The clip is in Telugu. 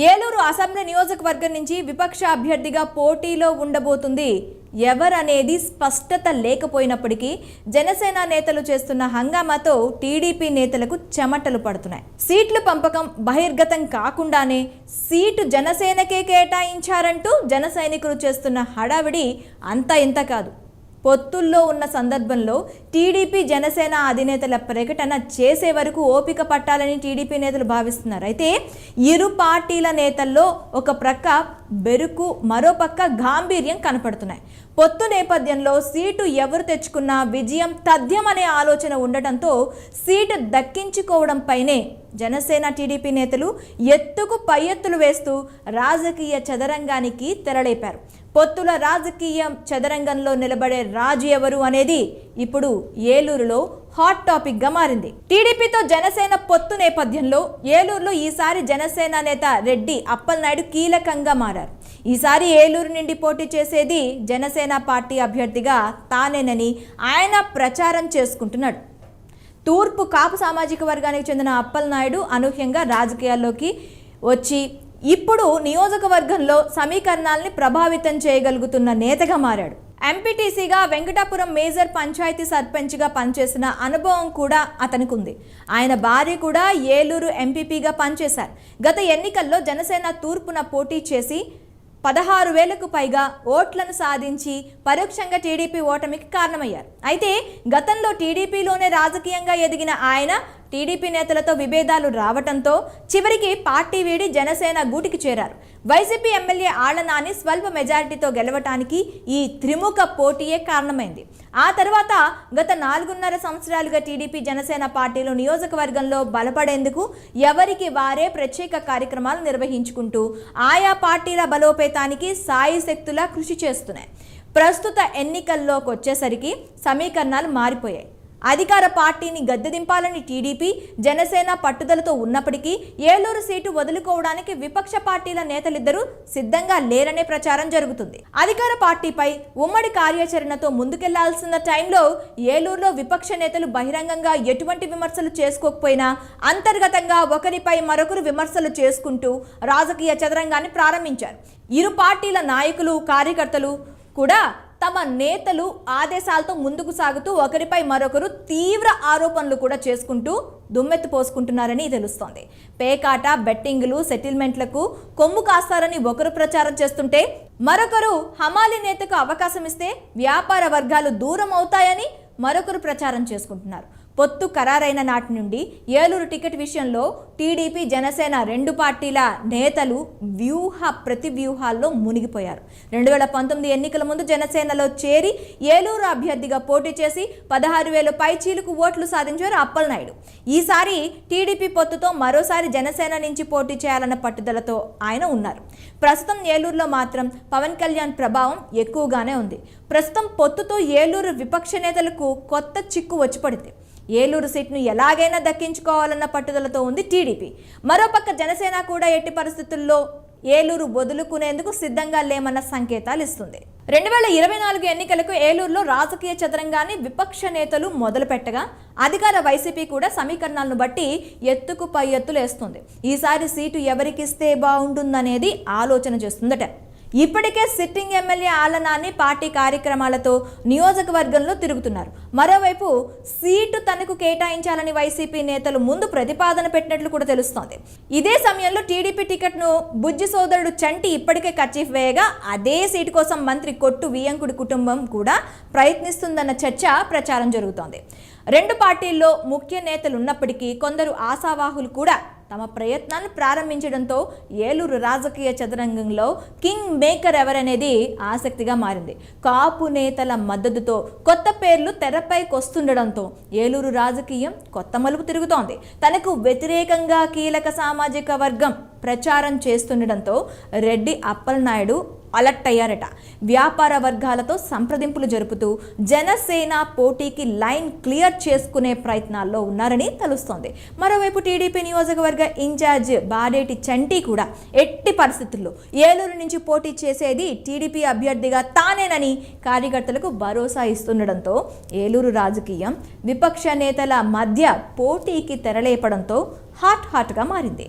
ఏలూరు అసెంబ్లీ నియోజకవర్గం నుంచి విపక్ష అభ్యర్థిగా పోటీలో ఉండబోతుంది ఎవరనేది స్పష్టత లేకపోయినప్పటికీ జనసేన నేతలు చేస్తున్న హంగామాతో టీడీపీ నేతలకు చెమటలు పడుతున్నాయి. సీట్ల పంపకం బహిర్గతం కాకుండానే సీటు జనసేనకే కేటాయించారంటూ జన సైనికులు చేస్తున్న హడావిడి అంతా ఇంత కాదు. పొత్తుల్లో ఉన్న సందర్భంలో టీడీపీ జనసేన అధినేతల ప్రకటన చేసే వరకు ఓపిక పట్టాలని టీడీపీ నేతలు భావిస్తున్నారు. అయితే ఇరు పార్టీల నేతల్లో ఒక ప్రక్క బెరుకు, మరో పక్క గాంభీర్యం కనపడుతున్నాయి. పొత్తు నేపథ్యంలో సీటు ఎవరు తెచ్చుకున్నా విజయం తథ్యమనే ఆలోచన ఉండటంతో సీటు దక్కించుకోవడంపైనే జనసేన టీడీపీ నేతలు ఎత్తుకు పై ఎత్తులు వేస్తూ రాజకీయ చదరంగానికి తెరలేపారు. పొత్తుల రాజకీయ చదరంగంలో నిలబడే రాజు ఎవరు అనేది ఇప్పుడు ఏలూరులో హాట్ టాపిక్ గా మారింది. టీడీపీతో జనసేన పొత్తు నేపథ్యంలో ఏలూరులో ఈసారి జనసేన నేత రెడ్డి అప్పలనాయుడు కీలకంగా మారారు. ఈసారి ఏలూరు నుండి పోటీ చేసేది జనసేన పార్టీ అభ్యర్థిగా తానేనని ఆయన ప్రచారం చేసుకుంటున్నాడు. తూర్పు కాపు సామాజిక వర్గానికి చెందిన అప్పలనాయుడు అనూహ్యంగా రాజకీయాల్లోకి వచ్చి ఇప్పుడు నియోజకవర్గంలో సమీకరణాలని ప్రభావితం చేయగలుగుతున్న నేతగా మారాడు. ఎంపీటీసీగా వెంకటాపురం మేజర్ పంచాయతీ సర్పంచ్గా పనిచేసిన అనుభవం కూడా అతనికి ఉంది. ఆయన భార్య కూడా ఏలూరు ఎంపీపీగా పనిచేశారు. గత ఎన్నికల్లో జనసేన తూర్పున పోటీ చేసి 16,000కు పైగా ఓట్లను సాధించి పరోక్షంగా టీడీపీ ఓటమికి కారణమయ్యారు. అయితే గతంలో టీడీపీలోనే రాజకీయంగా ఎదిగిన ఆయన టీడీపీ నేతలతో విభేదాలు రావడంతో చివరికి పార్టీ వీడి జనసేన గూటికి చేరారు. వైసీపీ ఎమ్మెల్యే ఆళ్లనాని స్వల్ప మెజారిటీతో గెలవటానికి ఈ త్రిముఖ పోటీయే కారణమైంది. ఆ తర్వాత గత 4.5 సంవత్సరాలుగా టీడీపీ జనసేన పార్టీలు నియోజకవర్గంలో బలపడేందుకు ఎవరికి వారే ప్రత్యేక కార్యక్రమాలు నిర్వహించుకుంటూ ఆయా పార్టీల బలోపేతానికి సాయశక్తులా కృషి చేస్తున్నాయి. ప్రస్తుత ఎన్నికల్లోకి వచ్చేసరికి సమీకరణాలు మారిపోయాయి. అధికార పార్టీని గద్దెదింపాలని టీడీపీ జనసేన పట్టుదలతో ఉన్నప్పటికీ ఏలూరు సీటు వదులుకోవడానికి విపక్ష పార్టీల నేతలిద్దరూ సిద్ధంగా లేరనే ప్రచారం జరుగుతుంది. అధికార పార్టీపై ఉమ్మడి కార్యాచరణతో ముందుకెళ్లాల్సిన టైంలో ఏలూరులో విపక్ష నేతలు బహిరంగంగా ఎటువంటి విమర్శలు చేసుకోకపోయినా అంతర్గతంగా ఒకరిపై మరొకరు విమర్శలు చేసుకుంటూ రాజకీయ చదరంగాన్ని ప్రారంభించారు. ఇరు పార్టీల నాయకులు, కార్యకర్తలు కూడా తమ నేతలు ఆదేశాలతో ముందుకు సాగుతూ ఒకరిపై మరొకరు తీవ్ర ఆరోపణలు కూడా చేసుకుంటూ దుమ్మెత్తి పోసుకుంటున్నారని తెలుస్తోంది. పేకాట, బెట్టింగులు, సెటిల్మెంట్లకు కొమ్ము కాస్తారని ఒకరు ప్రచారం చేస్తుంటే మరొకరు హమాలి నేతకు అవకాశం ఇస్తే వ్యాపార వర్గాలు దూరం అవుతాయని మరొకరు ప్రచారం చేసుకుంటున్నారు. పొత్తు ఖరారైన నాటి నుండి ఏలూరు టికెట్ విషయంలో టీడీపీ జనసేన రెండు పార్టీల నేతలు ప్రతి వ్యూహాల్లో మునిగిపోయారు. 2019 ఎన్నికల ముందు జనసేనలో చేరి ఏలూరు అభ్యర్థిగా పోటీ చేసి 16,000 పైచీలకు ఓట్లు సాధించారు అప్పలనాయుడు. ఈసారి టీడీపీ పొత్తుతో మరోసారి జనసేన నుంచి పోటీ చేయాలన్న పట్టుదలతో ఆయన ఉన్నారు. ప్రస్తుతం ఏలూరులో మాత్రం పవన్ కళ్యాణ్ ప్రభావం ఎక్కువగానే ఉంది. ప్రస్తుతం పొత్తుతో ఏలూరు విపక్ష నేతలకు కొత్త చిక్కు వచ్చి పడింది. ఏలూరు సీట్ను ఎలాగైనా దక్కించుకోవాలన్న పట్టుదలతో ఉంది టీడీపీ. మరోపక్క జనసేన కూడా ఎట్టి పరిస్థితుల్లో ఏలూరు వదులుకునేందుకు సిద్ధంగా లేమన్న సంకేతాలు ఇస్తుంది. 2024 ఎన్నికలకు ఏలూరులో రాజకీయ చదరంగాన్ని విపక్ష నేతలు మొదలుపెట్టగా అధికార వైసీపీ కూడా సమీకరణాలను బట్టి ఎత్తుకు పై ఎత్తులు వేస్తుంది. ఈసారి సీటు ఎవరికిస్తే బాగుంటుందనేది ఆలోచన చేస్తుందట. ఇప్పటికే సిట్టింగ్ ఎమ్మెల్యే ఆళ్లనాని పార్టీ కార్యక్రమాలతో నియోజకవర్గంలో తిరుగుతున్నారు. మరోవైపు సీటు తనకు కేటాయించాలని వైసీపీ నేతలు ముందు ప్రతిపాదన పెట్టినట్లు కూడా తెలుస్తోంది. ఇదే సమయంలో టీడీపీ టికెట్ను బుజ్జి సోదరుడు చంటి ఇప్పటికే కర్చీఫ్ వేయగా అదే సీటు కోసం మంత్రి కొట్టు వియంకుడి కుటుంబం కూడా ప్రయత్నిస్తుందన్న చర్చ ప్రచారం జరుగుతోంది. రెండు పార్టీల్లో ముఖ్య నేతలు ఉన్నప్పటికీ కొందరు ఆశావాహులు కూడా తమ ప్రయత్నాలను ప్రారంభించడంతో ఏలూరు రాజకీయ చదరంగంలో కింగ్ మేకర్ ఎవరనేది ఆసక్తిగా మారింది. కాపు నేతల మద్దతుతో కొత్త పేర్లు తెరపైకి వస్తుండడంతో ఏలూరు రాజకీయం కొత్త మలుపు తిరుగుతోంది. తనకు వ్యతిరేకంగా కీలక సామాజిక వర్గం ప్రచారం చేస్తుండడంతో రెడ్డి అప్పలనాయుడు అలర్ట్ అయ్యారట. వ్యాపార వర్గాలతో సంప్రదింపులు జరుపుతూ జనసేన పోటీకి లైన్ క్లియర్ చేసుకునే ప్రయత్నాల్లో ఉన్నారని తెలుస్తోంది. మరోవైపు టీడీపీ నియోజకవర్గ ఇన్ఛార్జ్ బాడేటి చంటి కూడా ఎట్టి పరిస్థితుల్లో ఏలూరు నుంచి పోటీ చేసేది టీడీపీ అభ్యర్థిగా తానేనని కార్యకర్తలకు భరోసా ఇస్తుండడంతో ఏలూరు రాజకీయం విపక్ష నేతల మధ్య పోటీకి తెరలేపడంతో హాట్గా మారింది.